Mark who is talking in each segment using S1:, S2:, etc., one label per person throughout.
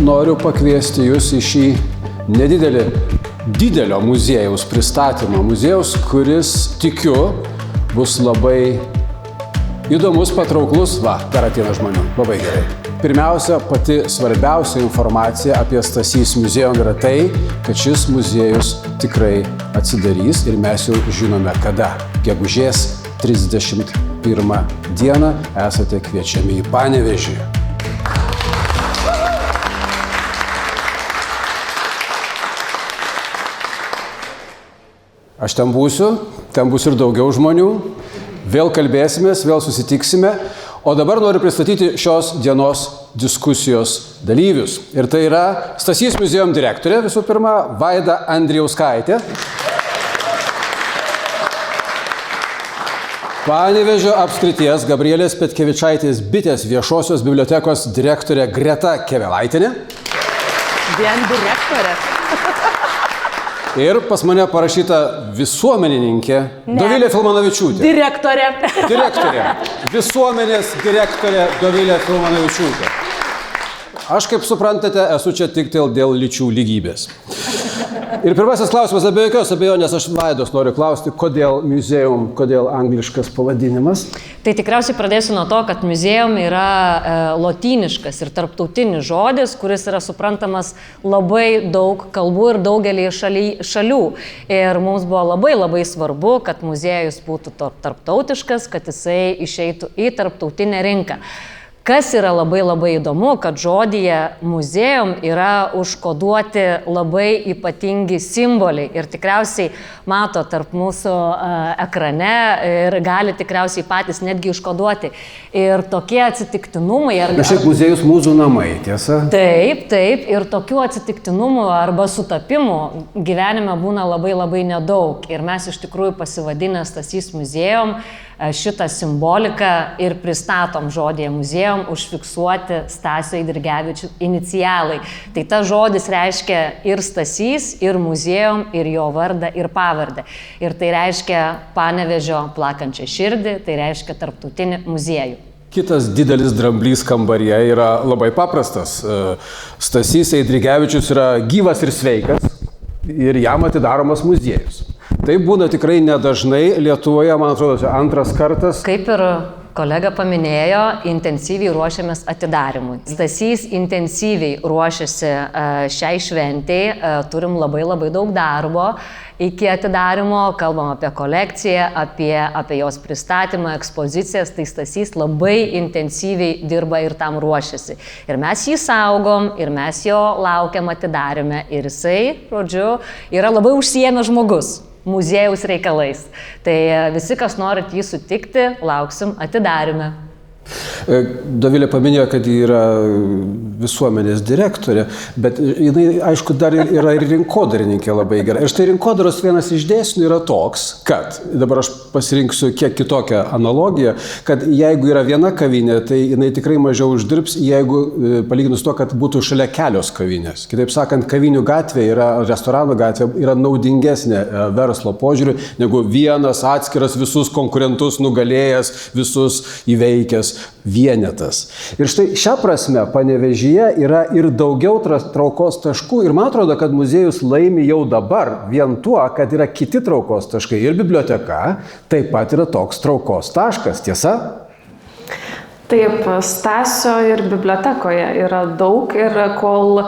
S1: noriu pakviesti jūs į šį didelio muziejaus pristatymą. Muziejaus, kuris, tikiu, bus labai įdomus, patrauklus. Dar ateina žmonių. Labai gerai. Pirmiausia, pati svarbiausia informacija apie Stasys muziejų yra tai, kad šis muziejus tikrai atsidarys ir mes jau žinome kada. Gegužės 31 dieną esate kviečiami į Panevėžį. Aš ten bus ir daugiau žmonių. Vėl kalbėsimės, vėl susitiksime. O dabar noriu pristatyti šios dienos diskusijos dalyvius. Ir tai yra Stasys muziejum direktorė, visų pirma, Vaida Andrijauskaitė. Panevėžio apskrities Gabrielės Petkevičaitės bitės viešosios bibliotekos direktorė Greta Kevelaitienė.
S2: Vien direktorė.
S1: Ir pas mane parašyta visuomenininkė Dovilė Filmanavičiūtė.
S2: Direktorė.
S1: Visuomenės direktorė Dovilė Filmanavičiūtė. Aš, kaip suprantate, esu čia tik dėl lyčių lygybės. Ir pirmasis klausimas, be jokios abejonės, aš Vaidos noriu klausti, kodėl muziejum, kodėl angliškas pavadinimas?
S2: Tai tikriausiai pradėsiu nuo to, kad muziejum yra lotyniškas ir tarptautinis žodis, kuris yra suprantamas labai daug kalbų ir daugelį šalių. Ir mums buvo labai svarbu, kad muziejus būtų tarptautiškas, kad jisai išeitų į tarptautinę rinką. Kas yra labai įdomu, kad žodyje muziejum yra užkoduoti labai ypatingi simboliai ir tikriausiai mato tarp mūsų ekrane ir gali tikriausiai patys netgi užkoduoti. Ir tokie atsitiktinumai...
S1: Šiaip muziejus mūsų namai, tiesa?
S2: Taip, ir tokių atsitiktinumų arba sutapimų gyvenime būna labai nedaug. Ir mes iš tikrųjų pasivadinę Stasys muziejum šitą simboliką ir pristatom žodyje muziejum užfiksuoti Stasio Eidrigevičiaus inicialai. Tai tas žodis reiškia ir Stasys, ir muziejum, ir jo vardą, ir pavardę. Ir tai reiškia Panevėžio plakančią širdį, tai reiškia tarptautinį muziejų.
S1: Kitas didelis dramblys kambaryje yra labai paprastas. Stasys Eidrigevičius yra gyvas ir sveikas ir jam atidaromas muziejus. Tai būna tikrai nedažnai Lietuvoje, man atrodo, antras kartas.
S2: Kaip ir kolega paminėjo, intensyviai ruošiamės atidarimui. Stasys intensyviai ruošiasi šiai šventei, turim labai daug darbo iki atidarimo, kalbam apie kolekciją, apie jos pristatymą, ekspozicijas, tai Stasys labai intensyviai dirba ir tam ruošiasi. Ir mes jį saugom, ir mes jo laukiam atidarime, ir jisai, žodžiu, yra labai užsiėmęs žmogus muziejaus reikalais. Tai visi, kas norit jį sutikti, lauksim atidarime.
S1: Dovilė paminėjo, kad ji yra visuomenės direktorė, bet jinai, aišku, dar yra ir rinkodarininkė labai gerai. Ir štai rinkodaros vienas iš dėsnių yra toks, kad, dabar aš pasirinksiu kiek kitokią analogiją, kad jeigu yra viena kavinė, tai jinai tikrai mažiau uždirbs, jeigu palyginus to, kad būtų šalia kelios kavinės. Kitaip sakant, kavinių gatvė, restoranų gatvė yra naudingesnė verslo požiūriu, negu vienas atskiras visus konkurentus nugalėjęs, visus įveikęs vienetas. Ir štai šią prasme Panevėžyje yra ir daugiau traukos taškų ir man atrodo, kad muziejus laimi jau dabar vien tuo, kad yra kiti traukos taškai ir biblioteka taip pat yra toks traukos taškas, tiesa?
S3: Taip, Stasio ir bibliotekoje yra daug ir kol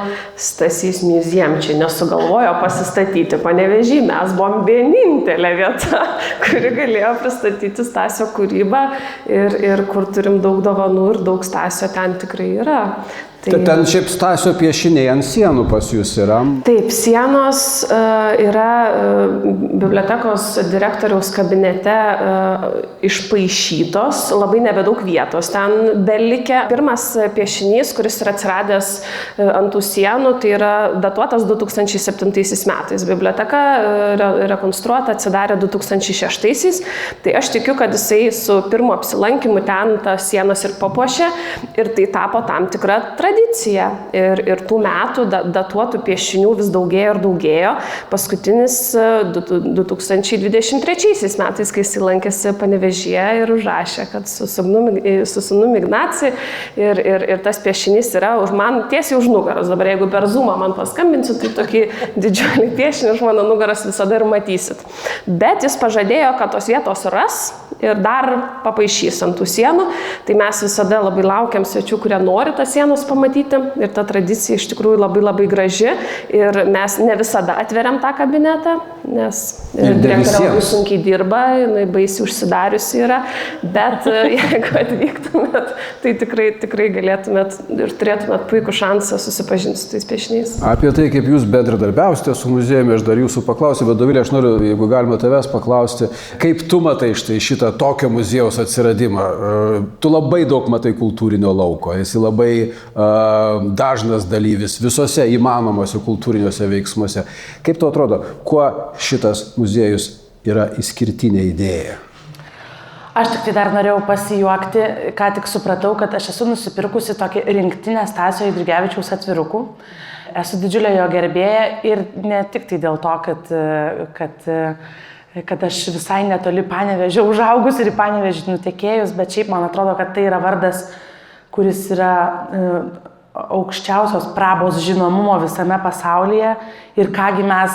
S3: Stasys muziejum čia nesugalvojo pasistatyti Panevėžy, mes buvom vienintelė vieta, kuri galėjo pristatyti Stasio kūrybą ir kur turim daug dovanų ir daug Stasio ten tikrai yra.
S1: Tai ten šiaip Stasio piešiniai ant sienų pas jūs yra?
S3: Taip, sienos yra bibliotekos direktoriaus kabinete išpaišytos, labai nebedaug vietos ten belikę. Pirmas piešinys, kuris yra atsiradęs ant tų sienų, tai yra datuotas 2007 metais. Biblioteka rekonstruota atsidarė 2006. Tai aš tikiu, kad jisai su pirmo apsilankymu ten tas sienas ir papuošė ir tai tapo tam tikra tradicija. tradicija ir tų metų datuotų piešinių vis daugėjo ir daugėjo. Paskutinis 2023 metais, kai jis lankėsi Panevėžyje ir užrašė, kad su sūnumi Ignaci ir tas piešinys yra man tiesiai už nugaros. Dabar jeigu per Zoomą man paskambinsiu, tai tokį didžiulį piešinį už mano nugaros visada ir matysit. Bet jis pažadėjo, kad tos vietos ras ir dar papaišys ant tų sienų. Tai mes visada labai laukiam svečių, kurie nori tas sienas pamatyti. Ir ta tradicija iš tikrųjų labai graži. Ir mes ne visada atveriam tą kabinetą, nes direktorė labai sunkiai dirba, jinai baisiai užsidariusi yra. Bet jeigu atvyktumėt, tai tikrai galėtumėt ir turėtumėt puikų šansą susipažinti su tais piešiniais.
S1: Apie tai, kaip jūs bendradarbiausite su muziejumi, aš dar jūsų paklausiu, bet Dovilė, aš noriu, jeigu galima tavęs paklausti, kaip tu matai štai šitą tokio muziejaus atsiradimą? Tu labai daug matai kultūrinio lauko, esi labai dažnas dalyvis visose įmanomose kultūriniuose veiksmuose. Kaip tau atrodo, kuo šitas muziejus yra išskirtinė idėja?
S4: Aš tik tai dar norėjau pasijuokti, ką tik supratau, kad aš esu nusipirkusi tokį rinktinę Stasio Eidrigevičiaus atvirukų. Esu didžiulė jo gerbėja ir ne tik tai dėl to, kad aš visai netoli Panevėžio užaugus ir į Panevėžį nutekėjus, bet šiaip man atrodo, kad tai yra vardas, kuris yra aukščiausios prabos žinomumo visame pasaulyje ir mes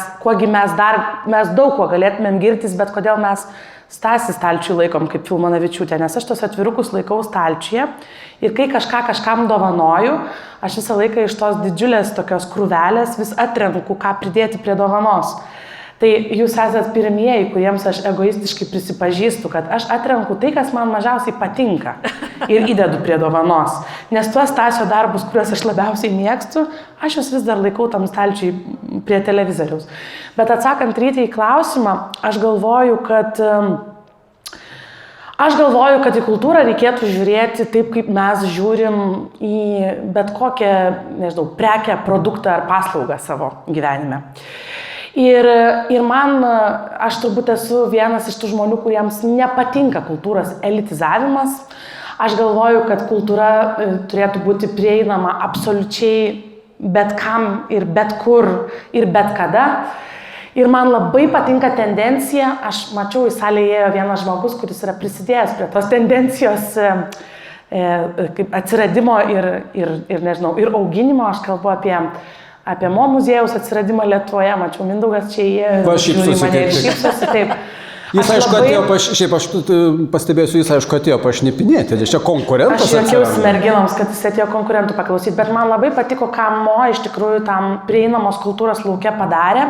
S4: daug kuo galėtumėm girtis, bet kodėl mes Stasį stalčiui laikom kaip Filmanavičiūtė, nes aš tos atvirukus laikau stalčiuje ir kai kažkam dovanoju, aš visą laiką iš tos didžiulės tokios krūvelės vis atrenku, ką pridėti prie dovanos. Tai jūs esat pirmieji, kuriems aš egoistiškai prisipažįstu, kad aš atrenku tai, kas man mažiausiai patinka ir įdedu prie dovanos. Nes tuos Stasio darbus, kuriuos aš labiausiai mėgstu, aš juos vis dar laikau tam stalčiui prie televizoriaus. Bet atsakant Rytei į klausimą, aš galvoju, kad į kultūrą reikėtų žiūrėti taip, kaip mes žiūrim į bet kokią, nežinau, prekę, produktą ar paslaugą savo gyvenime. Ir aš turbūt esu vienas iš tų žmonių, kuriems nepatinka kultūros elitizavimas. Aš galvoju, kad kultūra turėtų būti prieinama absoliučiai bet kam ir bet kur ir bet kada. Ir man labai patinka tendencija, aš mačiau į salę ėjo vienas žmogus, kuris yra prisidėjęs prie tos tendencijos atsiradimo ir auginimo. Aš kalbu apie Mo muziejaus atsiradimą Lietuvoje, mačiau Mindaugas čia įėjo, šypsosi taip.
S1: Jis aišku atėjo, šiaip aš pastebėsiu, jis aišku atėjo pašnipinėti, čia konkurentas atsirado.
S4: Aš juokiausi merginoms, kad jis atėjo konkurentų paklausyti, bet man labai patiko, ką Mo iš tikrųjų tam prieinamos kultūros lauke padarė.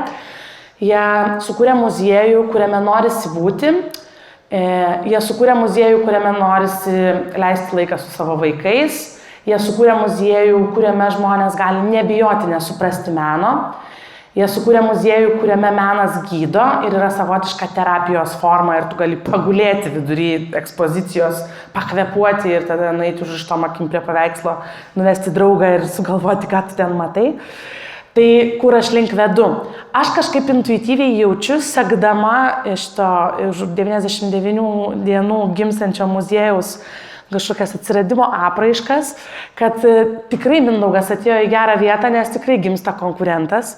S4: Jie sukūrė muziejų, kuriame norisi būti, jie sukūrė muziejų, kuriame norisi leisti laiką su savo vaikais. Jie sukūrė muziejų, kuriame žmonės gali nebijoti nesuprasti meno. Jie sukūrė muziejų, kuriame menas gydo ir yra savotiška terapijos forma ir tu gali pagulėti vidury ekspozicijos, pakvepuoti ir tada nueiti užrištom akim prie paveikslo, nuvesti draugą ir sugalvoti, ką tu ten matai. Tai kur aš link vedu? Aš kažkaip intuityviai jaučiu, sekdama iš to 99 dienų gimstančio muziejaus kažkokias atsiradimo apraiškas, kad tikrai Mindaugas atėjo į gerą vietą, nes tikrai gimsta konkurentas.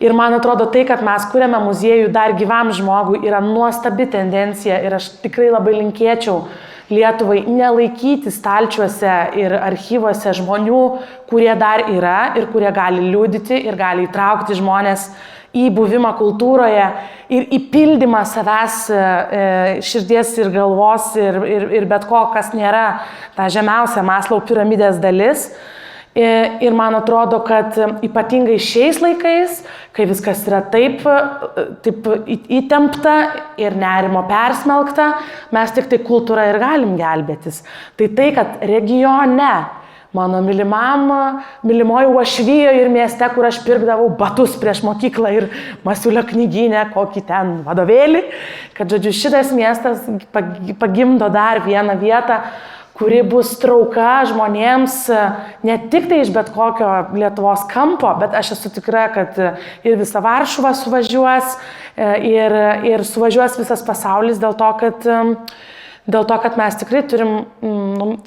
S4: Ir man atrodo tai, kad mes kuriame muziejų dar gyvam žmogui, yra nuostabi tendencija ir aš tikrai labai linkėčiau Lietuvai nelaikyti stalčiuose ir archyvuose žmonių, kurie dar yra ir kurie gali liudyti ir gali įtraukti žmonės į buvimą kultūroje ir į pildymą savęs širdies ir galvos ir bet ko, kas nėra ta žemiausia Maslow piramidės dalis. Ir man atrodo, kad ypatingai šiais laikais, kai viskas yra taip įtempta ir nerimo persmelkta, mes tik tai kultūrą ir galim gelbėtis. Tai, kad regione, mano mylimoji Uošvijoje ir mieste, kur aš pirkdavau batus prieš mokyklą ir Masiulio knygyne, kokį ten vadovėlį, kad, žodžiu, šitas miestas pagimdo dar vieną vietą, kuri bus trauka žmonėms ne tik tai iš bet kokio Lietuvos kampo, bet aš esu tikra, kad ir visa Varšuva suvažiuos ir suvažiuos visas pasaulis dėl to, kad mes tikrai turim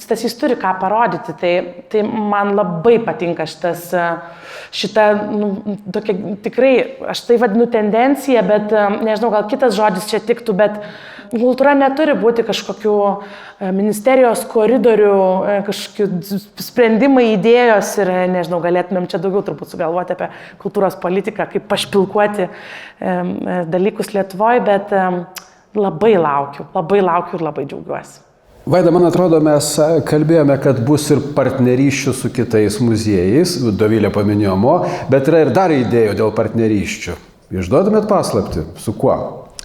S4: Stasys turi ką parodyti, tai man labai patinka šita tokia tikrai, aš tai vadinu tendencija, bet nežinau, gal kitas žodis čia tiktų, bet kultūra neturi būti kažkokių ministerijos koridorių, kažkokių sprendimai, idėjos ir, nežinau, galėtumėm čia daugiau turbūt sugalvoti apie kultūros politiką, kaip pašpilkuoti dalykus Lietuvoje, bet labai laukiu ir labai džiaugiuosi.
S1: Vaida, man atrodo, mes kalbėjome, kad bus ir partnerysčių su kitais muziejais, Dovilė paminėjo Mo, bet yra ir dar idėjų dėl partnerysčių. Išduodamėt paslaptį? Su kuo?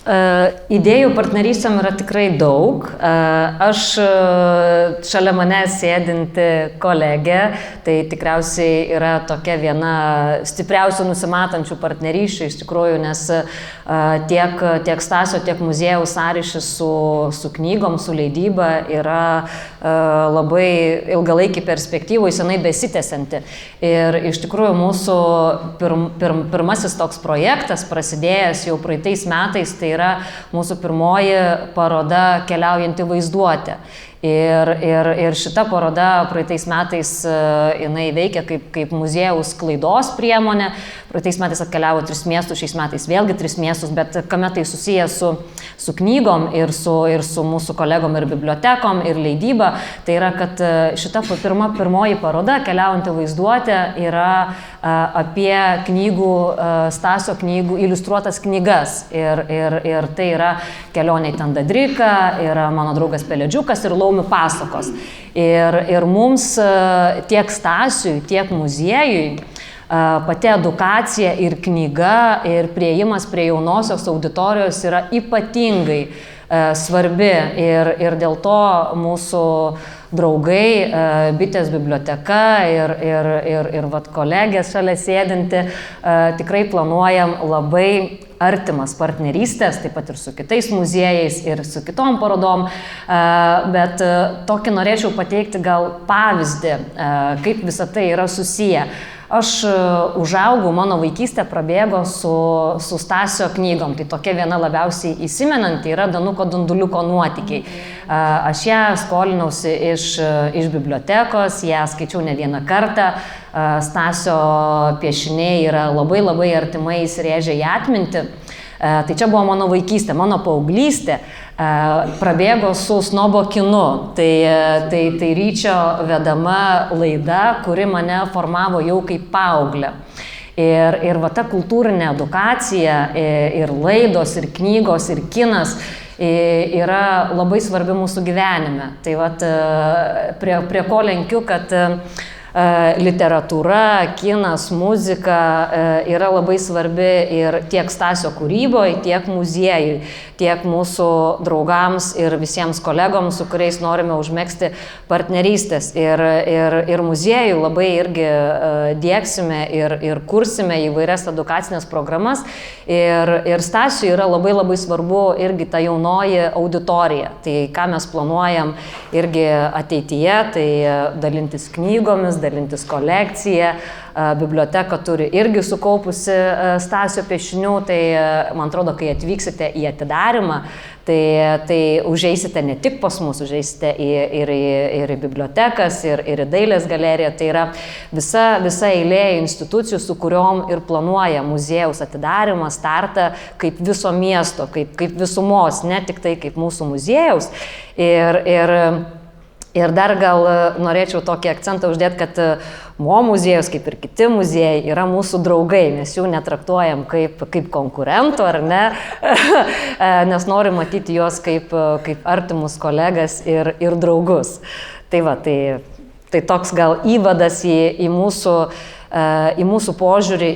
S2: Idėjų partnerystėm yra tikrai daug. Aš šalia mane sėdinti kolegė, tai tikriausiai yra tokia viena stipriausių nusimatančių partnerysčių iš tikrųjų, nes tiek Stasio, tiek muziejaus sąryšis su knygom, su leidyba yra labai ilgalaikį perspektyvų, senai besitęsianti. Ir iš tikrųjų mūsų pirmasis toks projektas prasidėjęs jau praeitais metais, tai yra mūsų pirmoji paroda Keliaujanti vaizduotė. Ir šita paroda praeitais metais jinai veikia kaip muziejaus sklaidos priemonė. Praeitais metais atkeliavo 3 miestus, šiais metais vėlgi 3 miestus, bet kame tai susiję su knygom ir su mūsų kolegom ir bibliotekom ir leidyba, tai yra, kad šita pirmoji paroda Keliaujanti vaizduotė yra apie Stasio knygų, iliustruotas knygas. Ir tai yra Kelionė į Tandadriką, yra Mano draugas Pelėdžiukas ir Laumių pasakos. Ir mums tiek Stasiui, tiek muziejui pati edukacija ir knyga ir priėjimas prie jaunosios auditorijos yra ypatingai svarbi. Ir dėl to mūsų draugai, Bitės biblioteka ir kolegės šalia sėdinti, tikrai planuojam labai artimas partnerystės, taip pat ir su kitais muziejais ir su kitom parodom, bet tokį norėčiau pateikti gal pavyzdį, kaip visa tai yra susiję. Aš užaugau, mano vaikystė prabėgo su Stasio knygom, tai tokia viena labiausiai įsimenanti yra Danuko Dunduliuko nuotykiai. Aš ją skolinausi iš bibliotekos, ją skaičiau ne vieną kartą. Stasio piešiniai yra labai labai artimai įsirėžę į atmintį. Tai čia buvo mano vaikystė, mano paauglystė prabėgo su Snobo kinu. Tai Ryčio vedama laida, kuri mane formavo jau kaip paauglę. Ir va ta kultūrinė edukacija ir laidos, ir knygos, ir kinas yra labai svarbi mūsų gyvenime. Tai vat prie ko lenkiu, kad literatūra, kinas, muzika yra labai svarbi ir tiek Stasio kūryboje, tiek muziejui, tiek mūsų draugams ir visiems kolegoms, su kuriais norime užmegzti partnerystės. Ir muziejui labai irgi diegsime ir kursime įvairias edukacinės programas. Ir Stasiui yra labai labai svarbu irgi ta jaunoji auditorija. Tai ką mes planuojam irgi ateityje, tai dalintis knygomis, dalintis kolekciją. Biblioteka turi irgi sukaupusi Stasio piešinių, tai man atrodo, kai atvyksite į atidarymą, tai užeisite ne tik pas mus, užeisite ir į bibliotekas, ir į dailės galeriją. Tai yra visa eilė institucijų, su kuriuom ir planuoja muziejaus atidarymą, startą kaip viso miesto, kaip visumos, ne tik tai kaip mūsų muziejaus. Ir dar gal norėčiau tokį akcentą uždėti, kad Mo muziejus, kaip ir kiti muziejai, yra mūsų draugai. Mes jų netraktuojam kaip konkurentų, ar ne, nes norim matyti juos kaip artimus kolegas ir draugus. Tai va, tai toks gal įvadas į mūsų požiūrį,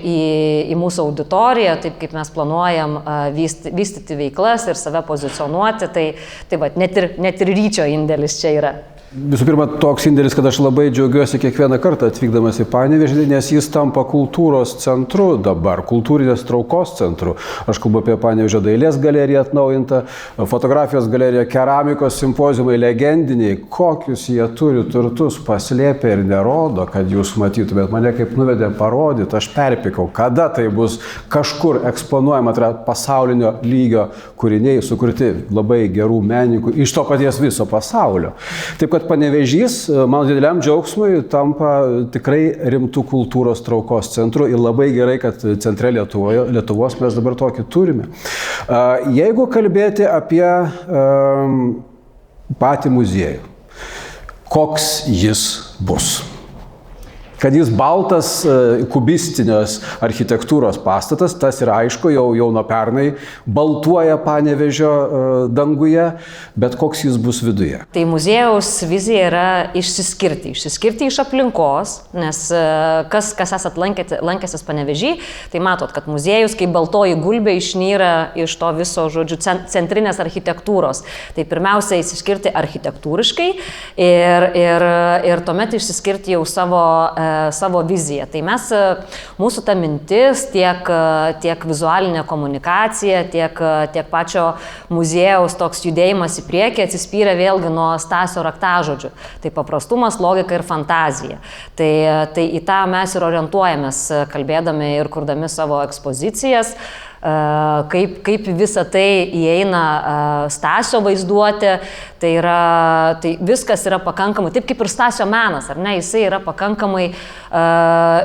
S2: į mūsų auditoriją, taip kaip mes planuojam vystyti veiklas ir save pozicionuoti, tai va, net ir Ryčio indėlis čia yra.
S1: Visų pirma, toks indėlis, kad aš labai džiaugiuosi kiekvieną kartą atvykdamas į Panevėžį, nes jis tampa kultūros centru dabar, kultūrinės traukos centru. Aš kalbu apie Panevėžio dailės galeriją atnaujintą, fotografijos galeriją, keramikos simpoziumai legendiniai, kokius jie turi turtus paslėpę ir nerodo, kad jūs matytumėt. Mane kaip nuvedė parodyti, aš perpikau, kada tai bus kažkur eksponuojama, tai yra pasaulinio lygio kūriniai sukurti labai gerų menininkų iš to paties viso pasaulio. Taip, kad bet Panevėžys, mano dideliam džiaugsmui, tampa tikrai rimtų kultūros traukos centru ir labai gerai, kad centre Lietuvos mes dabar tokį turime. Jeigu kalbėti apie patį muziejų, koks jis bus? Kad jis baltas, kubistinės architektūros pastatas, tas yra aišku, jau nuo pernai baltuoja Panevėžio danguje, bet koks jis bus viduje.
S2: Tai muziejaus vizija yra išsiskirti iš aplinkos, nes kas esat lankęsis Panevėžy, tai matot, kad muziejus kaip baltoji gulbė išnyra iš to viso, žodžiu, centrinės architektūros. Tai pirmiausia, išsiskirti architektūriškai ir tuomet išsiskirti jau savo viziją. Tai mūsų ta mintis, tiek vizualinė komunikacija, tiek pačio muziejaus toks judėjimas į priekį atsispyrė vėlgi nuo Stasio raktažodžių. Tai paprastumas, logika ir fantazija. Tai į tą mes ir orientuojamės, kalbėdami ir kurdami savo ekspozicijas, kaip visa tai įeina Stasio vaizduotė, tai viskas yra pakankamai, taip kaip ir Stasio menas, ar ne, jisai yra pakankamai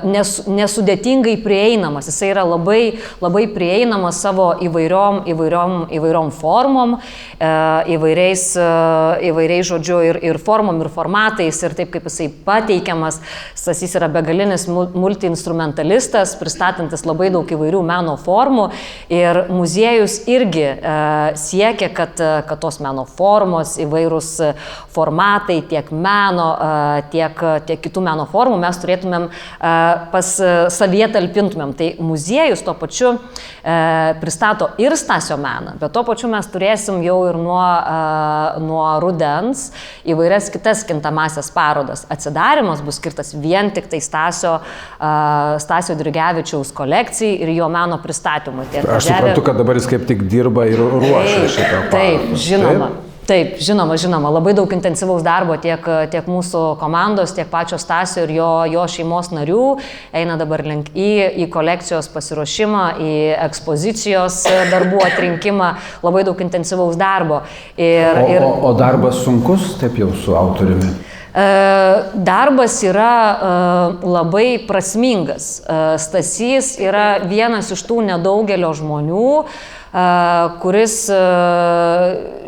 S2: nesudėtingai prieinamas, jisai yra labai, labai prieinamas savo įvairiom formom, įvairiais žodžiu ir formom, ir formatais, ir taip kaip jisai pateikiamas. Stasys yra begalinis multiinstrumentalistas, pristatantis labai daug įvairių meno formų. Ir muziejus irgi siekia, kad tos meno formos, įvairūs formatai, tiek meno, tiek kitų meno formų mes turėtumėm pas savyje talpintumėm. Tai muziejus tuo pačiu pristato ir Stasio meną, bet tuo pačiu mes turėsim jau ir nuo rudens įvairias kitas kintamasias parodas. Atsidarimas bus skirtas vien tik tai Stasio Eidrigevičiaus kolekcijai ir jo meno pristatymui.
S1: Aš suprantu, kad dabar jis kaip tik dirba ir ruošia šitą parodą.
S2: Taip, žinoma. Taip, žinoma. Labai daug intensyvaus darbo tiek mūsų komandos, tiek pačio Stasio ir jo šeimos narių eina dabar link į kolekcijos pasiruošimą, į ekspozicijos darbų atrinkimą, labai daug intensyvaus darbo.
S1: O darbas sunkus, taip jau su autoriumi?
S2: Darbas yra labai prasmingas. Stasys yra vienas iš tų nedaugelio žmonių, kuris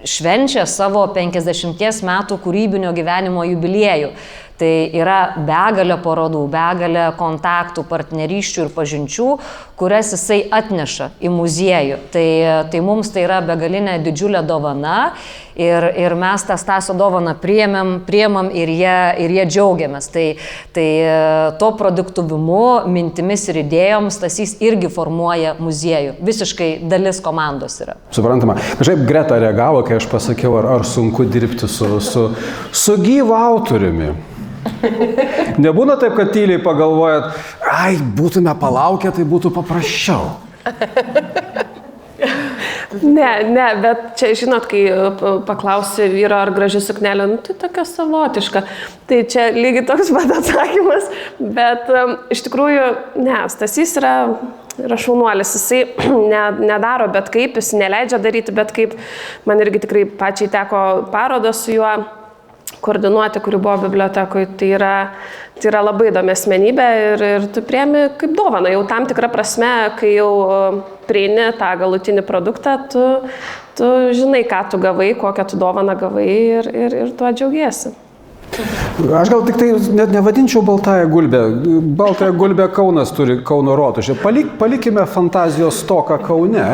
S2: švenčia savo 50 metų kūrybinio gyvenimo jubiliejų. Tai yra begalė parodų, begalė kontaktų, partnerysčių ir pažinčių, kurias jisai atneša į muziejų. Tai mums tai yra begalinė didžiulė dovana ir mes tą Stasio dovaną priemam ir jie džiaugiamės. Tai to produktyvumu, mintimis ir idėjom Stasys irgi formuoja muziejų. Visiškai dalis komandos yra.
S1: Suprantama. Kažkaip Greta reagavo, kai aš pasakiau, ar sunku dirbti su gyvu autoriumi. Nebūna taip, kad tyliai pagalvojat, būtume palaukę, tai būtų paprasčiau.
S3: Ne, bet čia, žinot, kai paklausi vyro, ar graži suknelė, tai tokia savotiška. Tai čia lygiai toks pat atsakymas, bet iš tikrųjų, Stasys yra šaunuolis, jisai nedaro bet kaip, jis neleidžia daryti bet kaip. Man irgi tikrai pačiai teko parodą su juo koordinuoti, kuri buvo bibliotekoje. Tai yra labai įdomi asmenybė ir tu priemi kaip dovaną. Jau tam tikrą prasme, kai jau prieini tą galutinį produktą, tu žinai, ką tu gavai, kokią tu dovaną gavai ir tuo džiaugiesi.
S1: Aš gal tik tai net nevadinčiau baltąją gulbę. Baltąją gulbę Kaunas turi, Kauno rotušė. Palikime fantazijos stoką Kaune.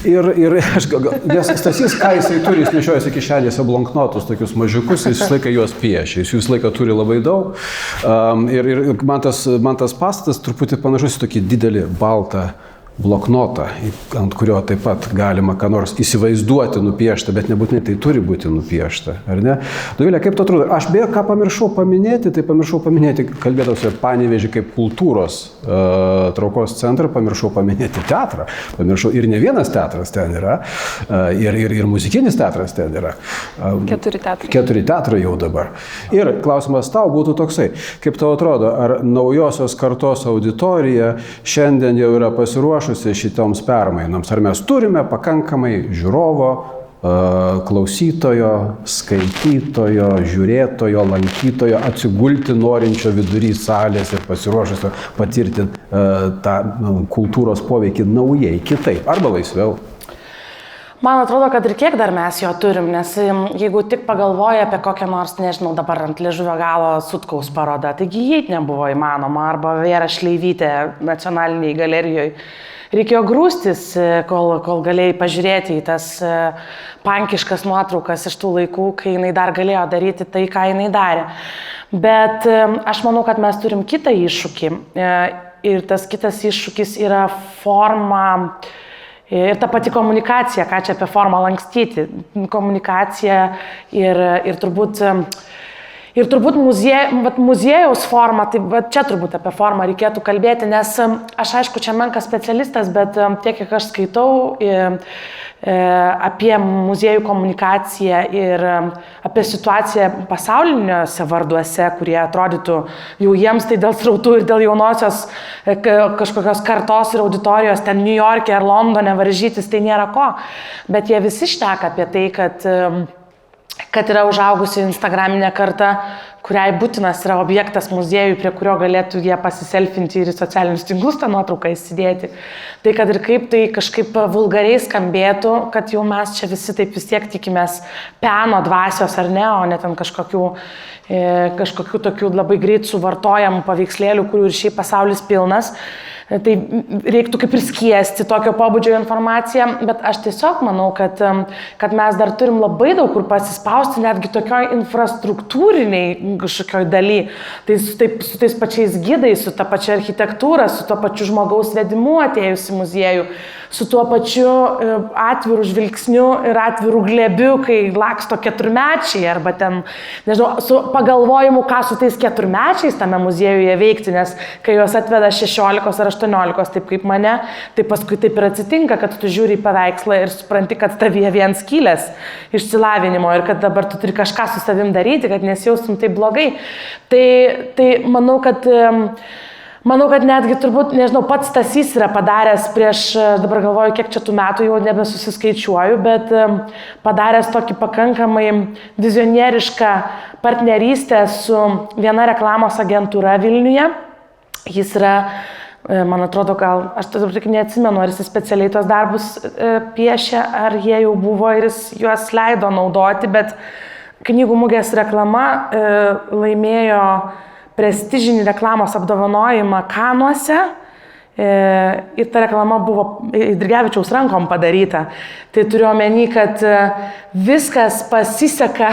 S1: Nes Stasys, ką jisai turi, jis nešiojasi kišenėse blanknotus, tokius mažiukus, jis visą laiką juos piešia, jis visą laiką turi labai daug. Ir man tas pastatas truputį panašus į tokį didelį baltą bloknotą, ant kurio taip pat galima ką nors įsivaizduoti nupiešta, bet nebūtinai tai turi būti nupiešta, ar ne? Dovilė, kaip tu atrodo? Aš beje, ką pamiršau paminėti, kalbėdamas apie Panevėžį kaip kultūros traukos centrą, pamiršau paminėti teatrą. Pamiršau, ir ne vienas teatras ten yra, ir muzikinis teatras ten yra.
S3: 4 teatrai.
S1: 4 teatrai jau dabar. Ir klausimas tau būtų toksai, kaip tau atrodo, ar naujosios kartos auditorija šiandien jau yra pasiruošusi šitoms permainoms? Ar mes turime pakankamai žiūrovo klausytojo, skaitytojo, žiūrėtojo, lankytojo, atsigulti norinčio vidury salės ir pasiruošusio patirti tą kultūros poveikį naujai, kitaip arba laisviau.
S4: Man atrodo, kad ir kiek dar mes jo turim, nes jeigu tik pagalvoja apie kokią nors, nežinau, dabar ant liežuvio galo Sutkaus paroda, taigi įeit nebuvo įmanoma, arba Vėra Šleivytė nacionaliniai galerijoje. Reikėjo grūstis, kol galėjai pažiūrėti į tas pankiškas nuotraukas iš tų laikų, kai jinai dar galėjo daryti tai, ką jinai darė. Bet aš manau, kad mes turim kitą iššūkį. Ir tas kitas iššūkis yra forma ir ta pati komunikacija, ką čia apie formą lankstyti. Komunikacija ir turbūt muziejaus forma, tai čia turbūt apie formą reikėtų kalbėti, nes aš aišku, čia menkas specialistas, bet tiek, kiek aš skaitau apie muziejų komunikaciją ir apie situaciją pasauliniuose varduose, kurie atrodytų jau jiems tai dėl srautų ir dėl jaunosios kažkokios kartos ir auditorijos ten New York'e ar Londone varžytis, tai nėra ko. Bet jie visi šneka apie tai, kad yra užaugusi instagraminė karta, kuriai būtinas yra objektas muziejui, prie kurio galėtų jie pasiselfinti ir į socialinius tinklus tą nuotrauką įsidėti. Tai kad ir kaip tai kažkaip vulgariai skambėtų, kad jau mes čia visi taip vis tiek tikimės peno dvasios ar ne, o ne ten kažkokių tokių labai greit suvartojamų paveikslėlių, kurių ir šiaip pasaulis pilnas. Tai reiktų kaip ir skiesti tokio pobūdžio informaciją, bet aš tiesiog manau, kad mes dar turim labai daug kur pasispausti, netgi tokioj infrastruktūriniai kažkokioj daly. Tai su tais pačiais gidais, su ta pačia architektūra, su tuo pačiu žmogaus vedimu atėjus į muziejų, su tuo pačiu atviru žvilgsniu ir atviru glėbiu, kai laksto keturmečiai, arba ten, nežinau, su pagalvojimu, ką su tais keturmečiais tame muziejuje veikti, nes kai juos atveda 16 ar 18, taip kaip mane, tai paskui taip ir atsitinka, kad tu žiūri į paveikslą ir supranti, kad tavyje vien skylės išsilavinimo ir kad dabar tu turi kažką su savim daryti, kad nesijaustum taip blogai. Tai manau, kad netgi turbūt, nežinau, pats Stasys yra padaręs prieš, dabar galvoju, kiek čia tų metų jau nebesusiskaičiuoju, bet padaręs tokį pakankamai vizionierišką partnerystę su viena reklamos agentūra Vilniuje. Jis yra, man atrodo, gal, aš dabar tik neatsimenu, ar jis specialiai tos darbus piešė, ar jie jau buvo ir jis juos leido naudoti, bet knygų mugės reklama laimėjo prestižinį reklamos apdovanojimą Kanuose ir ta reklama buvo Eidrigevičiaus rankom padaryta. Tai turiu omeny, kad viskas pasiseka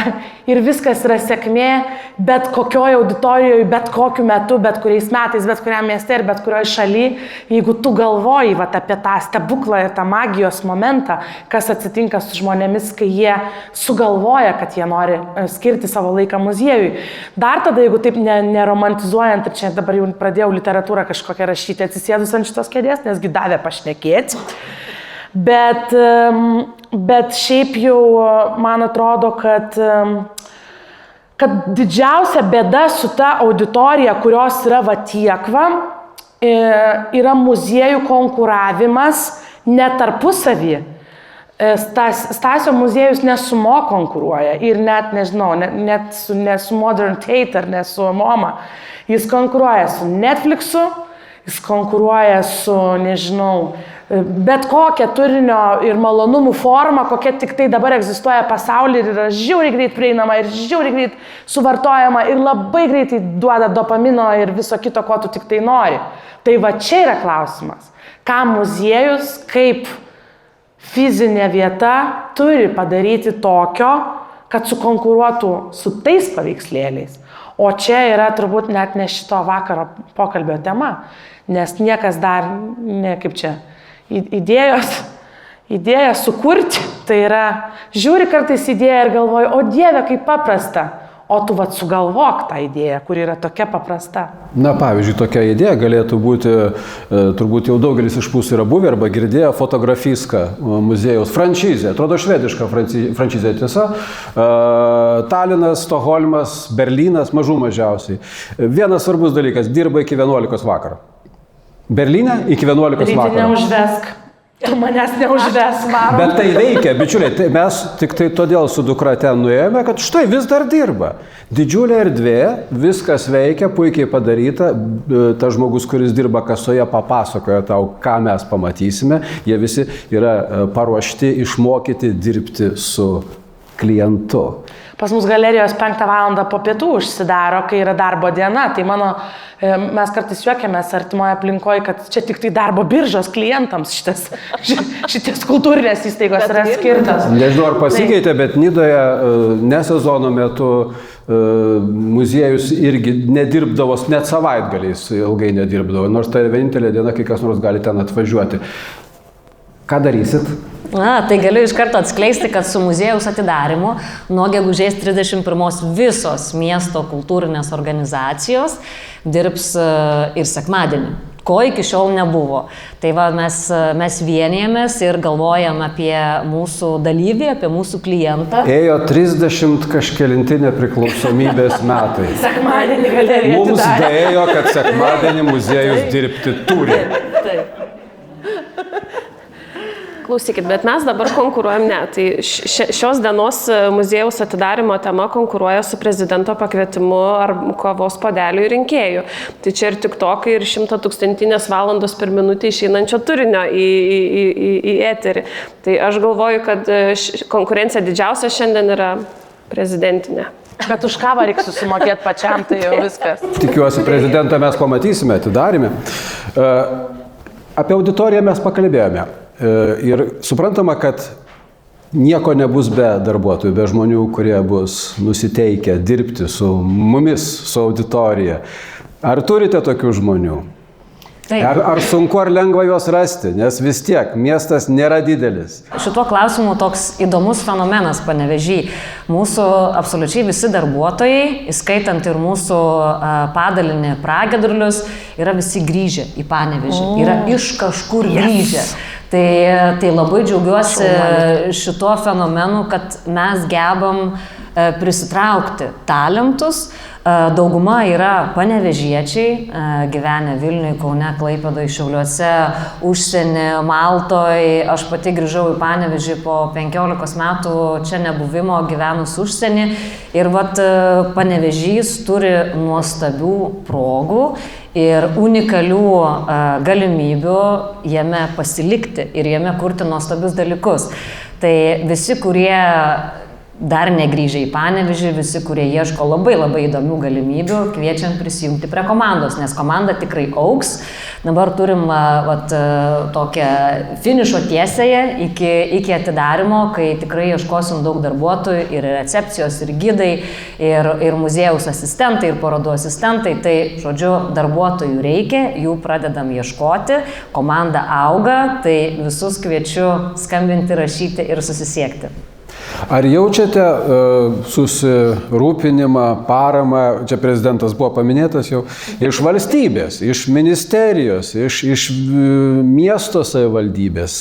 S4: ir viskas yra sėkmė, bet kokioje auditorijoje, bet kokiu metu, bet kuriais metais, bet kuriam mieste ir bet kurioje šalyje, jeigu tu galvoji apie tą stebuklą ir tą magijos momentą, kas atsitinka su žmonėmis, kai jie sugalvoja, kad jie nori skirti savo laiką muziejui. Dar tada, jeigu taip neromantizuojant, ir čia dabar jau pradėjau literatūrą kažkokią rašyti, atsisėdus ant šitos kėdės, nesgi davė pašnekėti. Bet šiaip jau man atrodo, kad didžiausia bėda su ta auditorija, kurios yra va tiek va, yra muziejų konkuravimas netarpusavy. Stasio muziejus ne su Mo konkuruoja ir net, nežinau, ne su Modern Tate ar ne su MoMA. Jis konkuruoja su Netflixu, jis konkuruoja su, nežinau, bet kokia turinio ir malonumų forma, kokia tik tai dabar egzistuoja pasaulyje ir yra žiauriai greit prieinama ir žiauriai greit suvartojama ir labai greitai duoda dopamino ir viso kito, ko tu tik tai nori. Tai va čia yra klausimas. Ką muziejus kaip fizinė vieta turi padaryti tokio, kad sukonkuruotų su tais paveikslėliais. O čia yra turbūt net ne šito vakaro pokalbio tema, nes niekas dar, ne kaip čia, idėją sukurti, tai yra, žiūri kartais idėją ir galvoji, o Dieve, kaip paprasta, o tu vat sugalvok tą idėją, kuri yra tokia paprasta.
S1: Na, pavyzdžiui, tokia idėja galėtų būti, turbūt jau daugelis iš mūsų yra buvę arba girdėję, Fotografiska muziejaus franšizė, atrodo švediška franšizė, tiesa, Talinas, Stokholmas, Berlynas, mažų mažiausiai. Vienas svarbus dalykas, dirba iki 11 vakaro. Berlyne iki 11 vakaro.
S4: Rytinę užvesk. Tu manęs neužves, varom.
S1: Bet tai veikia, bičiuliai, tai mes tik tai todėl su dukra ten nuėjome, kad štai vis dar dirba. Didžiulė erdvė, viskas veikia, puikiai padaryta. Tas žmogus, kuris dirba kasoje, papasakoja tau, ką mes pamatysime. Jie visi yra paruošti, išmokyti dirbti su klientu.
S4: Pas mus galerijos 5 valandą po pietų užsidaro, kai yra darbo diena. Tai mes kartais juokiamės artimoje aplinkoje, kad čia tik tai darbo biržos klientams šitas kultūrinės įstaigos yra skirtas.
S1: Nežinau, ar pasikeitė, bet Nidoje ne sezono metu muziejus irgi nedirbdavo, net savaitgaliais ilgai nedirbdavo, nors tai vienintelė diena, kai kas nors gali ten atvažiuoti. Ką darysit?
S2: Tai galiu iš karto atskleisti, kad su muziejaus atidarimu nuo gegužės 31 visos miesto kultūrinės organizacijos dirbs ir sekmadienį, ko iki šiol nebuvo. Tai va, mes vienijamės ir galvojam apie mūsų dalyvį, apie mūsų klientą.
S1: Ėjo 30 kažkelinti nepriklausomybės metai.
S4: Sekmadienį galerija
S1: Mums
S4: atidarė.
S1: daėjo, kad sekmadienį muziejus dirbti turi.
S2: Taip.
S3: Klausykit, bet mes dabar konkuruojam, ne. Tai šios dienos muziejaus atidarimo tema konkuruoja su prezidento pakvietimu ar kovos podelių rinkėjų. Tai čia ir tiktokai, ir 100 000 valandos per minutę išeinančio turinio į eterį. Tai aš galvoju, kad konkurencija didžiausia šiandien yra prezidentinė.
S4: Bet už kavą reikia susimokėti pačiam, tai jau viskas.
S1: Tikiuosi, prezidentą mes pamatysime, atidarime. Apie auditoriją mes pakalbėjome. Ir suprantama, kad nieko nebus be darbuotojų, be žmonių, kurie bus nusiteikę dirbti su mumis, su auditorija. Ar turite tokių žmonių? Ar sunku, ar lengva juos rasti, nes vis tiek miestas nėra didelis.
S2: Šituo klausimu toks įdomus fenomenas Panevėžy. Mūsų absoliučiai visi darbuotojai, įskaitant ir mūsų padalinį Pragiedrulius, yra visi grįžę į Panevėžį, yra iš kažkur grįžę. Tai labai džiaugiuosi šituo fenomenu, kad mes gebam prisitraukti talentus. Dauguma yra panevėžiečiai, gyvenę Vilniuje, Kaune, Klaipėdoje, Šiauliuose, užsienį, Maltoje. Aš pati grįžau į Panevėžį po 15 metų čia nebuvimo, gyvenus užsienį. Ir Panevėžys turi nuostabių progų ir unikalių galimybių jame pasilikti ir jame kurti nuostabius dalykus. Tai visi, kurie dar negrįžę į Panevėžį, visi, kurie ieško labai įdomių galimybių, kviečiam prisijungti prie komandos, nes komanda tikrai augs. Dabar turim tokią finišo tiesėje iki atidarimo, kai tikrai ieškosim daug darbuotojų, ir recepcijos, ir gidai, ir muziejaus asistentai, ir parodų asistentai. Tai, žodžiu, darbuotojų reikia, jų pradedam ieškoti, komanda auga, tai visus kviečiu skambinti, rašyti ir susisiekti.
S1: Ar jaučiate susirūpinimą, paramą, čia prezidentas buvo paminėtas jau, iš valstybės, iš ministerijos, iš miesto savivaldybės?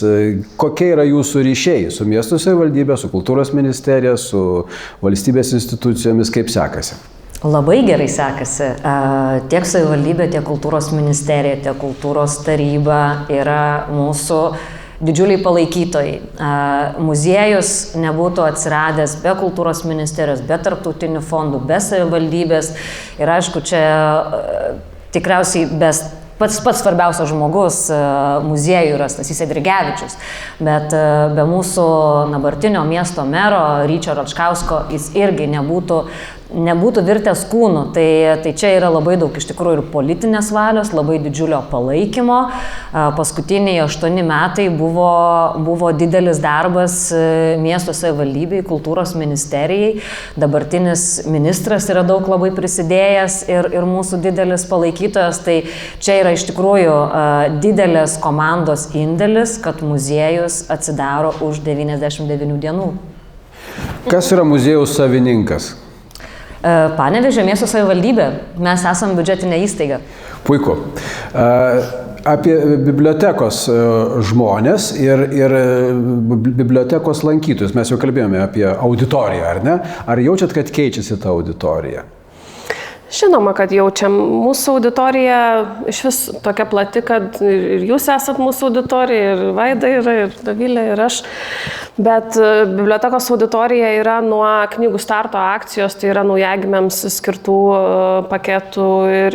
S1: Kokie yra jūsų ryšiai su miesto savivaldybė, su kultūros ministerija, su valstybės institucijomis, kaip sekasi?
S2: Labai gerai sekasi. Tiek savivaldybė, tiek kultūros ministerija, tiek kultūros taryba yra mūsų didžiuliai palaikytojai. Muziejus nebūtų atsiradęs be kultūros ministerijos, be tarptautinių fondų, be savivaldybės. Ir aišku, čia tikriausiai pats svarbiausias žmogus muziejų yra Stasys Eidrigevičius. Bet be mūsų dabartinio miesto mero Ryčio Račkausko jis irgi nebūtų virtęs kūnu. Tai čia yra labai daug iš tikrųjų ir politinės valios, labai didžiulio palaikymo. Paskutiniai 8 metai buvo didelis darbas miesto savivaldybei, kultūros ministerijai. Dabartinis ministras yra daug labai prisidėjęs ir mūsų didelis palaikytojas. Tai čia yra iš tikrųjų didelės komandos indėlis, kad muziejus atsidaro už 99 dienų.
S1: Kas yra muziejaus savininkas?
S2: Panevėžio miesto savivaldybė. Mes esam biudžetinė įstaiga.
S1: Puiku. Apie bibliotekos žmonės ir bibliotekos lankytojus. Mes jau kalbėjome apie auditoriją, ar ne? Ar jaučiat, kad keičiasi ta auditorija?
S3: Žinoma, kad jaučiam. Mūsų auditorija iš vis tokia plati, kad ir jūs esat mūsų auditorija, ir Vaida yra, ir Dovilė, ir aš. Bet bibliotekos auditorija yra nuo knygų starto akcijos, tai yra naujagimiams skirtų paketų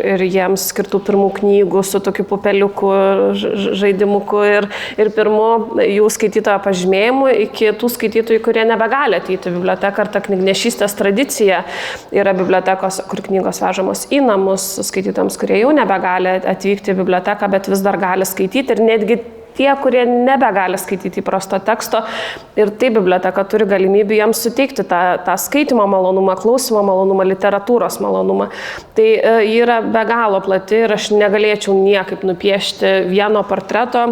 S3: ir jiems skirtų pirmų knygų su tokiu pupeliuku, žaidimuku ir pirmu jų skaitytojo pažymėjimu iki tų skaitytojų, kurie nebegali ateiti į biblioteką. Ir ta knygnešystės tradicija yra bibliotekos, kur knygos vežamos į namus skaitytams, kurie jau nebegali atvykti į biblioteką, bet vis dar gali skaityti ir netgi tie, kurie nebegali skaityti įprasto teksto ir tai biblioteka turi galimybę jiems suteikti tą skaitymo malonumą, klausimo malonumą, literatūros malonumą. Tai yra be galo plati ir aš negalėčiau niekaip nupiešti vieno portreto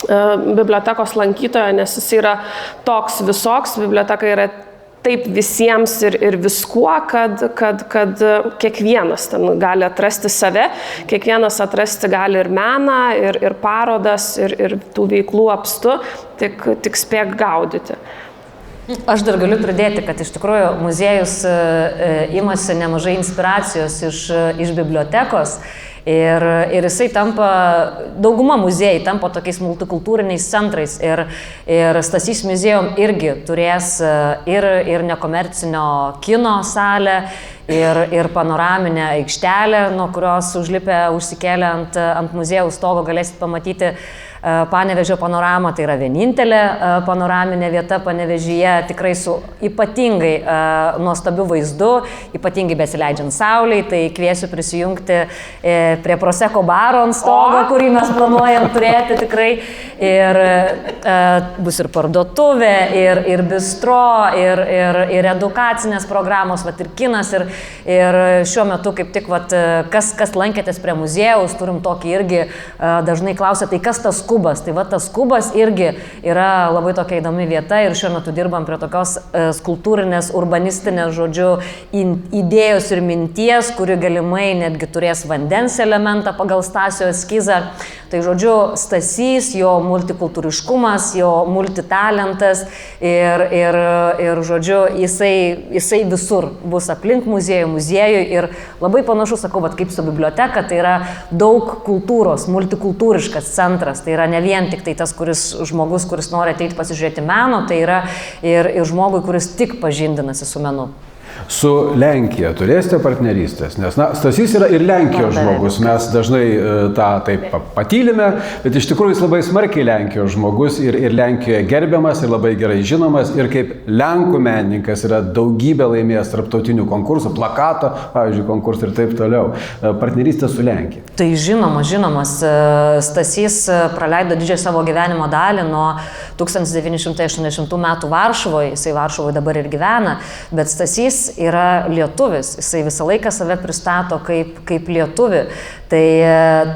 S3: bibliotekos lankytojo, nes jis yra toks visoks, biblioteka yra taip visiems ir viskuo, kad kiekvienas ten gali atrasti save, kiekvienas atrasti gali ir meną, ir parodas, ir tų veiklų apstu, tik spėk gaudyti.
S2: Aš dar galiu pridėti, kad iš tikrųjų muziejus imasi nemažai inspiracijos iš bibliotekos. Ir jisai tampa, dauguma muziejai tampa tokiais multikultūriniais centrais ir Stasys muziejum irgi turės ir nekomercinio kino salę, ir panoraminę aikštelę, nuo kurios užsikėlę ant muziejaus stogo galėsit pamatyti Panevėžio panoramą. Tai yra vienintelė panoraminė vieta Panevėžyje, tikrai su ypatingai nuostabiu vaizdu, ypatingai besileidžiant saulei. Tai kviesiu prisijungti prie Prosecco baro ant stogo, kurį mes planuojam turėti tikrai. Ir bus ir parduotuvė, ir bistro, ir edukacinės programos, ir kinas. Ir šiuo metu kaip tik, kas lankėtės prie muziejaus, turim tokį irgi dažnai klausia, tai kas tas kubas? Tai tas kubas irgi yra labai tokia įdomi vieta ir šiuo metu dirbam prie tokios skulptūrinės, urbanistinės, žodžiu, idėjos ir minties, kuri galimai netgi turės vandens elementą pagal Stasio eskizą. Tai žodžiu, Stasys, jo multikultūriškumas, jo multitalentas ir žodžiu, jisai visur bus aplink muziejų ir labai panašu, sakau, kaip su biblioteka, tai yra daug kultūros, multikultūriškas centras, tai yra ne vien tik tai tas žmogus, kuris nori ateiti pasižiūrėti meno, tai yra ir žmogui, kuris tik pažindinasi su menu.
S1: Su Lenkija turėsite partnerystės, nes Stasys yra ir Lenkijos žmogus, mes dažnai tą taip patylime, bet iš tikrųjų jis labai smarkiai Lenkijos žmogus ir Lenkijoje gerbiamas ir labai gerai žinomas ir kaip Lenkų menininkas yra daugybę laimėjęs tarptautinių konkursų, plakato, pavyzdžiui, konkursų ir taip toliau. Partnerystė su Lenkija.
S2: Tai žinomas. Stasys praleido didžiąją savo gyvenimo dalį nuo 1980 metų Varšuvoje, jisai Varšuvoje dabar ir gyvena, bet Stasys yra lietuvis, jisai visą laiką save pristato kaip lietuvį. Tai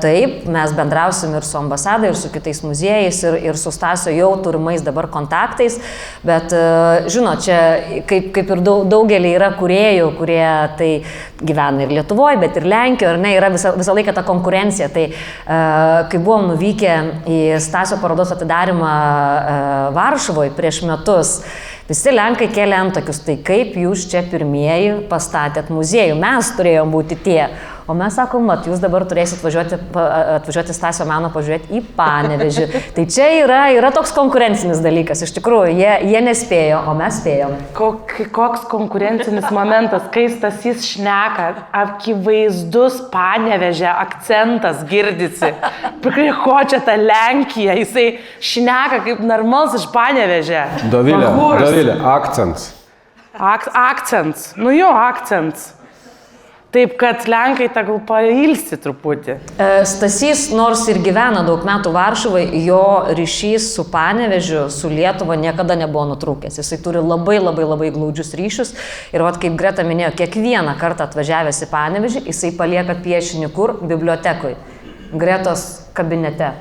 S2: taip, mes bendrausim ir su ambasada, ir su kitais muziejais, ir su Stasio jau turimais dabar kontaktais, bet žinot, čia kaip ir daugelį yra kūrėjų, kurie tai gyvena ir Lietuvoje, bet ir Lenkijoje, ir ne, yra visą laiką ta konkurencija. Tai kai buvom nuvykę į Stasio parodos atidarimą Varšuvoje prieš metus, visi Lenkai kėlė antakius, tai kaip jūs čia pirmieji pastatėt muziejų, mes turėjom būti tie. O mes sakom, jūs dabar turėsit atvažiuoti Stasio meno pažiūrėti į Panevėžį. Tai čia yra toks konkurencinis dalykas, iš tikrųjų, jie nespėjo, o mes spėjom.
S4: Koks konkurencinis momentas, kai Stasys šneka, akivaizdus Panevėžio akcentas girdisi. Prie ko čia ta Lenkija, jisai šneka kaip normalus iš Panevėžio.
S1: Dovilė, akcents.
S4: Akcents, akcents. Taip, kad Lenkai gal pailsi truputį.
S2: Stasys, nors ir gyvena daug metų Varšuvai, jo ryšys su Panevėžiu, su Lietuva niekada nebuvo nutrūkęs. Jisai turi labai glaudžius ryšius. Ir kaip Greta minėjo, kiekvieną kartą atvažiavęs į Panevėžį, jisai palieka piešinį kur? Bibliotekui. Gretos kabinete.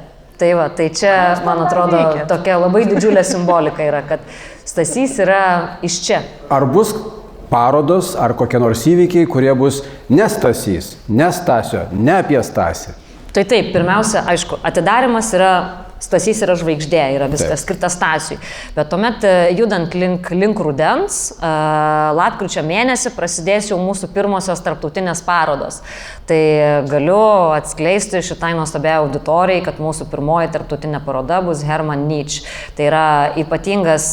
S2: Tai čia, man atrodo, tokia labai didžiulė simbolika yra, kad Stasys yra iš čia.
S1: Ar bus parodos ar kokie nors įvykiai, kurie bus ne Stasys, ne Stasio, ne apie Stasį?
S2: Tai taip, pirmiausia, aišku, atidarimas yra Stasys yra žvaigždė, yra viskas skirta Stasiui. Bet tuomet judant link rudens, lapkričio mėnesį prasidės jau mūsų pirmosios tarptautinės parodos. Tai galiu atskleisti šitai nuostabiai auditorijai, kad mūsų pirmoji tarptautinė paroda bus Hermann Nietzsche. Tai yra ypatingas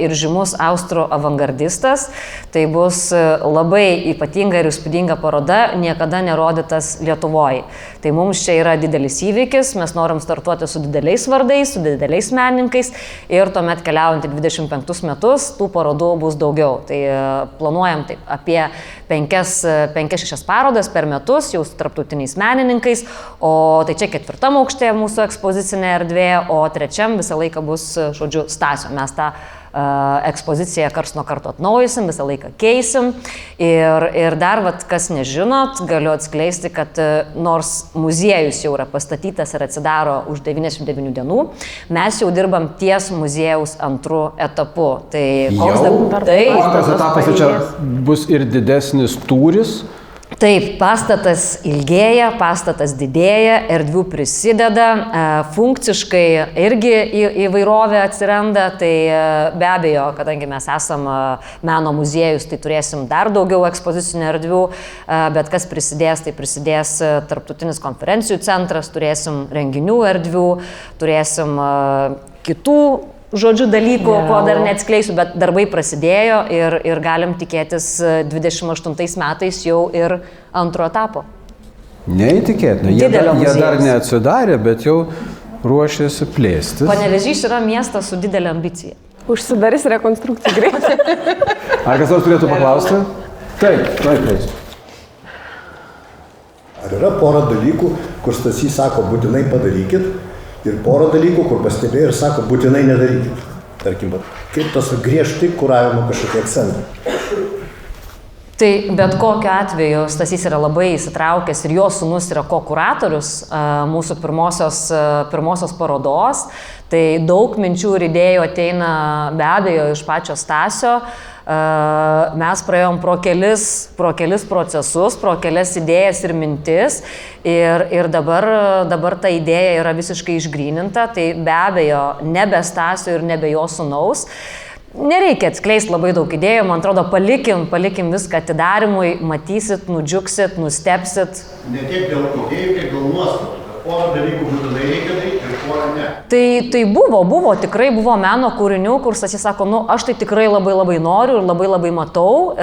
S2: ir žymus austrų avangardistas. Tai bus labai ypatinga ir įspūdinga paroda, niekada nerodytas Lietuvoje. Tai mums čia yra didelis įvykis, mes norim startuoti su dideliais vardais, su dideliais menininkais ir tuomet keliaujant į 25 metus tų parodų bus daugiau. Tai planuojam taip, apie 5-6 parodas per metus jau su tarptautiniais menininkais, o tai čia 4 aukšte mūsų ekspozicinė erdvė, o 3 visą laiką bus, žodžiu, Stasio. Mes tą ekspoziciją karts nuo karto atnaujisim, visą laiką keisim. Ir dar, kas nežinot, galiu atskleisti, kad nors muziejus jau yra pastatytas ir atsidaro už 99 dienų, mes jau dirbam ties muziejaus antru etapu. Tai koks dabar?
S1: Antras etapas čia bus ir didesnis tūris.
S2: Taip, pastatas ilgėja, pastatas didėja, erdvių prisideda, funkciškai irgi įvairovė atsiranda, tai be abejo, kadangi mes esam meno muziejus, tai turėsim dar daugiau ekspozicinių erdvių, bet kas prisidės, tai prisidės tarptautinis konferencijų centras, turėsim renginių erdvių, turėsim kitų žodžių dalykų, ko dar neatskleisiu, bet darbai prasidėjo ir galim tikėtis 28 metais jau ir antro etapo.
S1: Neįtikėtina. Jie dar neatsidarė, bet jau ruošiasi plėstis.
S2: Panevėžys yra miestas su didelė ambicija.
S3: Užsidarys rekonstrukcija greitai.
S1: Ar kas nors turėtų paklausti? Taip.
S5: Ar yra pora dalykų, kur Stasys sako, būtinai padarykit? Ir porą dalykų, kur pastebėjo ir sako, būtinai nedarykit. Tarkim, kaip tas griežtai kuravimo kažkokie akcentai.
S2: Tai bet kokiu atveju Stasys yra labai įsitraukęs ir jo sūnus yra ko-kuratorius mūsų pirmosios parodos. Tai daug minčių ir idėjų ateina be abejo iš pačio Stasio. Mes praėjom pro kelis procesus, pro kelias idėjas ir mintis ir dabar ta idėja yra visiškai išgryninta, tai be abejo nebe Stasio ir nebe jo sūnaus. Nereikia atskleisti labai daug idėjų, man atrodo, palikim viską atidarimui, matysit, nudžiugsit, nustepsit.
S5: Ne tiek dėl idėjų, kiek dėl nuostatų. Porą dalykų būtinai reikia daryti ir porą ne.
S2: Tai tikrai buvo meno kūrinių, kur Stasys sako, aš tai tikrai labai noriu ir labai matau.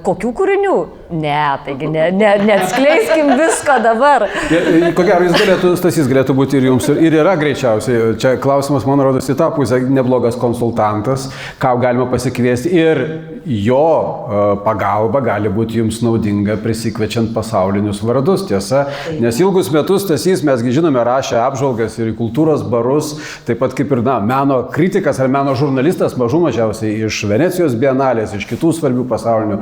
S2: Kokių kūrinių? Ne, taigi neatskleiskim visko dabar.
S1: Ko gero, Stasys galėtų būti ir jums, ir yra greičiausiai. Čia klausimas, man rodos, į tą pusę neblogas konsultantas, ką galima pasikviesti ir jo pagalba gali būti jums naudinga prisikviečiant pasaulinius vardus, tiesa. Nes ilgus metus Stasys, mesgi žinome, rašė apžvalgas ir į kultūros barus, taip pat kaip ir meno kritikas ar meno žurnalistas, mažiausiai iš Venecijos bienalės, iš kitų svarbių pasaulinių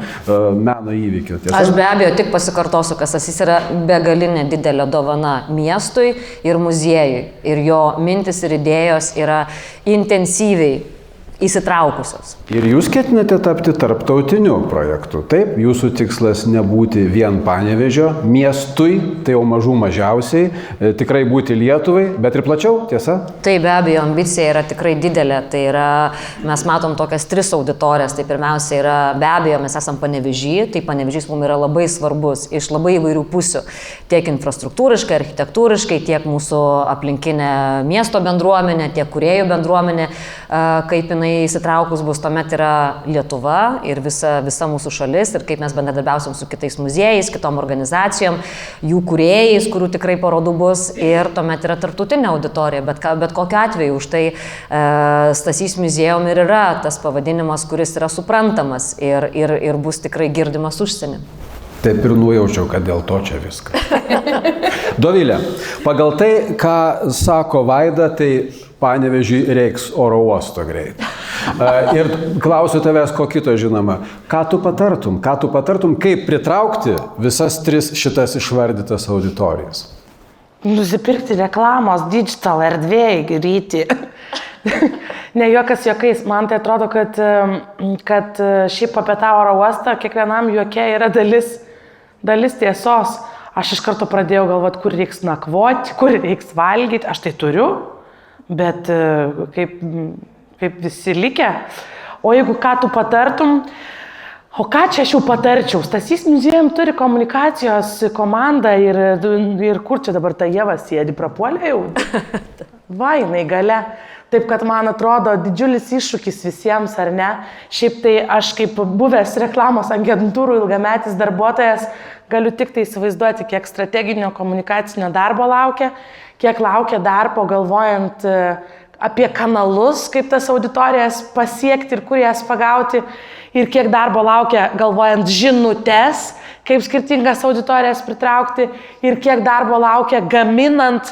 S1: meno įvykių. Tiesa?
S2: Aš be abejo tik pasikartosiu, kad Stasys yra begalinė didelė dovana miestui ir muziejui. Ir jo mintis ir idėjos yra intensyviai įsitraukusios.
S1: Ir jūs ketinate tapti tarptautiniu projektu. Taip, jūsų tikslas nebūti vien Panevėžio miestui, tai jau mažiausiai, tikrai būti Lietuvai, bet ir plačiau, tiesa?
S2: Tai be abejo, ambicija yra tikrai didelė. Tai yra, mes matom tokias 3 auditorijas. Tai pirmiausia yra, be abejo, mes esam Panevėžy, tai Panevėžys mums yra labai svarbus iš labai įvairių pusių. Tiek infrastruktūriškai, architektūriškai, tiek mūsų aplinkinė miesto bendruomenė, tiek kūrėjų bendruomenė, kaip jinai įsitraukus bus, tuomet yra Lietuva ir visa mūsų šalis ir kaip mes bendradarbiausim su kitais muziejais, kitom organizacijom, jų kūrėjais, kurių tikrai parodų bus ir tuomet yra tarptautinė auditorija, bet kokiu atveju už tai Stasys muziejum ir yra tas pavadinimas, kuris yra suprantamas ir bus tikrai girdimas užsienį.
S1: Taip ir nujaučiau, kad dėl to čia viskas. Dovilė, pagal tai, ką sako Vaida, tai Panevėžiui reiks oro uosto greit. Ir klausiu tavęs, ko kito žinoma. Ką tu patartum, kaip pritraukti visas 3 šitas išvardytas auditorijas?
S4: Nusipirkti reklamos digital erdvėj greitai. Ne juokas juokais, man tai atrodo, kad šiaip apie tą oro uostą kiekvienam juoke yra dalis tiesos. Aš iš karto pradėjau galvoti, kur reiks nakvoti, kur reiks valgyti, aš tai turiu. bet kaip visi likę. O jeigu ką tu patartum, o ką čia aš jau patarčiau? Stasys muziejum turi komunikacijos komandą ir kur čia dabar ta Ieva sėdi, prapuolė jau? Va, jinai gale. Taip, kad man atrodo didžiulis iššūkis visiems, ar ne? Šiaip tai aš kaip buvęs reklamos agentūrų ilgametis darbuotojas galiu tik tai įsivaizduoti, kiek strateginio komunikacinio darbo laukia, kiek laukia darbo galvojant apie kanalus, kaip tas auditorijas pasiekti ir kur jas pagauti, ir kiek darbo laukia galvojant žinutes, kaip skirtingas auditorijas pritraukti, ir kiek darbo laukia gaminant,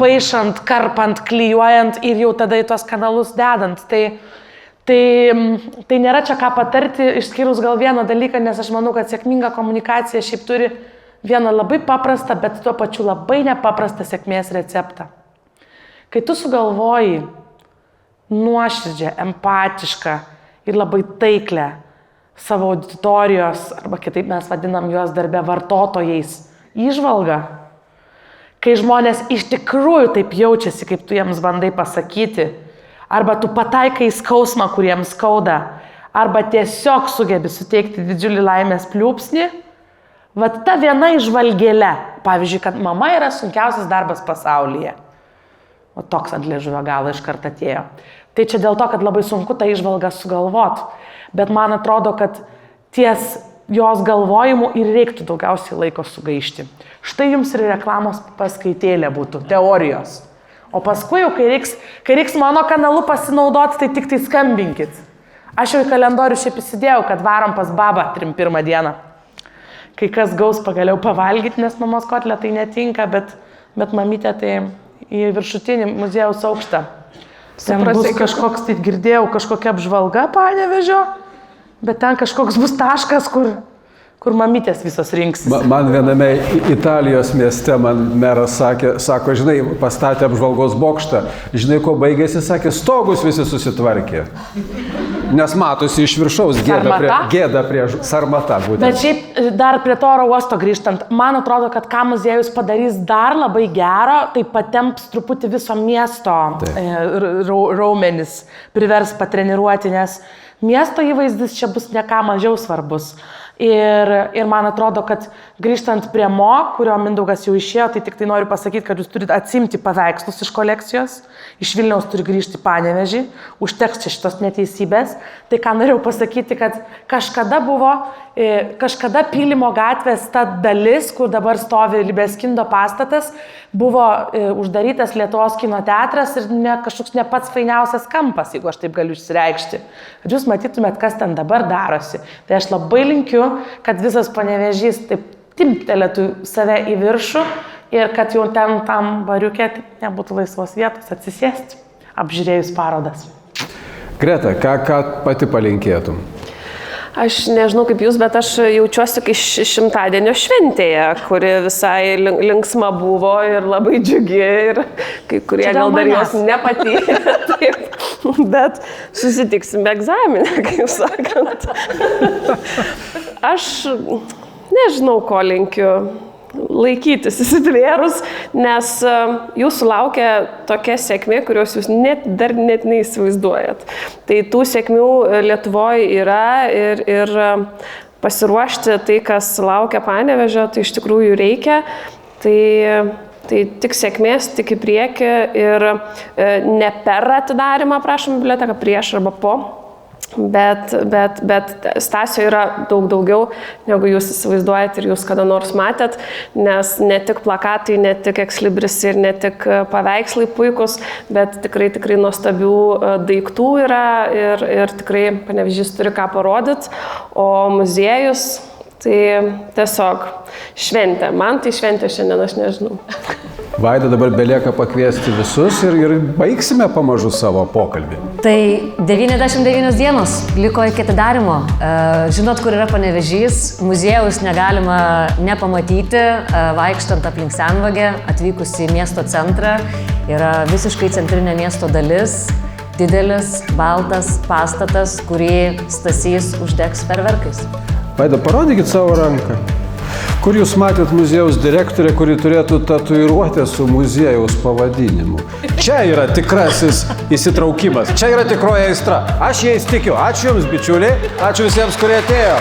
S4: paišant, karpant, klijuojant ir jau tada į tuos kanalus dedant. Tai nėra čia ką patarti, išskyrus gal vieną dalyką, nes aš manau, kad sėkminga komunikacija šiaip turi vieną labai paprastą, bet tuo pačiu labai nepaprastą sėkmės receptą. Kai tu sugalvoji nuoširdžią, empatišką ir labai taiklę savo auditorijos, arba kitaip mes vadinam juos darbe vartotojais, įžvalgą, kai žmonės iš tikrųjų taip jaučiasi, kaip tu jiems bandai pasakyti, arba tu pataikai į skausmą, kuriems skauda, arba tiesiog sugebi suteikti didžiulį laimės pliūpsnį, vat ta viena įžvalgėlė, pavyzdžiui, kad mama yra sunkiausias darbas pasaulyje. O toks ant liežuvio galo iškart atėjo. Tai čia dėl to, kad labai sunku tą įžvalgą sugalvot, bet man atrodo, kad ties jos galvojimu ir reiktų daugiausiai laiko sugaišti. Štai jums ir reklamos paskaitėlė būtų, teorijos. O paskui jau, kai reiks mano kanalu pasinaudoti, tai tik tai skambinkit. Aš jau į kalendorių šiaip įsidėjau, kad varom pas babą 31 dieną. Kai kas gaus pagaliau pavalgyti, nes mamos kotletai netinka, bet mamytė tai į viršutinį muziejaus aukštą. Ten bus kažkoks, taip girdėjau, kažkokia apžvalga Panevėžio, bet ten kažkoks bus taškas, kur mamytės visos rinksis.
S1: Man viename Italijos mieste meras sako, žinai, pastatė apžvalgos bokštą, žinai, ko baigėsi, sakė, stogus visi susitvarkė. Nes matosi iš viršaus gėda prie Sarmata. Būtent.
S4: Bet šiaip dar prie to oro uosto grįžtant, man atrodo, kad ką muziejus padarys dar labai gero, tai patemps truputį viso miesto raumenis, privers patreniruoti, nes miesto įvaizdis čia bus ne ką mažiau svarbus. Ir man atrodo, kad grįžtant prie Mo, kurio Mindaugas jau išėjo, tai tik tai noriu pasakyti, kad jūs turite atsimti paveikslus iš kolekcijos, iš Vilniaus turi grįžti Panevėžį, užteks čia šitos neteisybės. Tai ką norėjau pasakyti, kad kažkada Pylimo gatvės ta dalis, kur dabar stovi Libeskindo pastatas, buvo uždarytas Lietuvos kino teatras ir kažkoks ne pats fainiausias kampas, jeigu aš taip galiu išsireikšti. Ir jūs matytumėt, kas ten dabar darosi. Tai aš labai linkiu, kad visas Panevėžys taip timptelėtų save į viršų ir kad jau ten tam bariukė nebūtų laisvos vietos atsisėsti, apžiūrėjus parodas.
S1: Greta, ką pati palinkėtum?
S3: Aš nežinau kaip jūs, bet aš jaučiuosi kaip šimtadienio šventėje, kuri visai linksma buvo ir labai džiugi ir kai kurie gal dar jos nepatyrė. Taip, bet susitiksim egzaminę, kaip sakant. Aš nežinau, ko linkiu. Laikytis įsitvėrus, nes jūsų laukia tokia sėkmė, kurios jūs dar net neįsivaizduojat. Tai tų sėkmių Lietuvoje yra ir pasiruošti tai, kas laukia Panevėžio, tai iš tikrųjų reikia. Tai tik sėkmės, tik į priekį ir ne per atidarimą, prašom, biblioteką, prieš arba po. Bet Stasio yra daug daugiau, negu jūs įsivaizduojat ir jūs kada nors matėt, nes ne tik plakatai, ne tik ekslibris ir ne tik paveikslai puikus, bet tikrai nuostabių daiktų yra ir tikrai Panevėžys turi ką parodyti, o muziejus tai tiesiog šventė. Man tai šventė šiandien, aš nežinau.
S1: Vaida, dabar belieka pakviesti visus ir baigsime pamažu savo pokalbį.
S2: Tai 99 dienos liko iki atidarymo. Žinot, kur yra Panevėžys, muziejaus negalima nepamatyti, vaikštant aplink Senvagę, atvykus į miesto centrą. Yra visiškai centrinė miesto dalis, didelis, baltas pastatas, kurį Stasys uždegs fejerverkais.
S1: Vaida, parodykit savo ranką. Kur jūs matėt muziejaus direktorę, kuri turėtų tatuiruotę su muziejaus pavadinimu? Čia yra tikrasis įsitraukimas, čia yra tikroji aistra. Aš jais tikiu. Ačiū Jums, bičiuliai, ačiū visiems, kurie atėjo.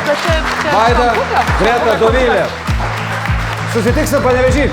S1: Vaida, Greta, Dovilė. Susitiksim Panevėžy.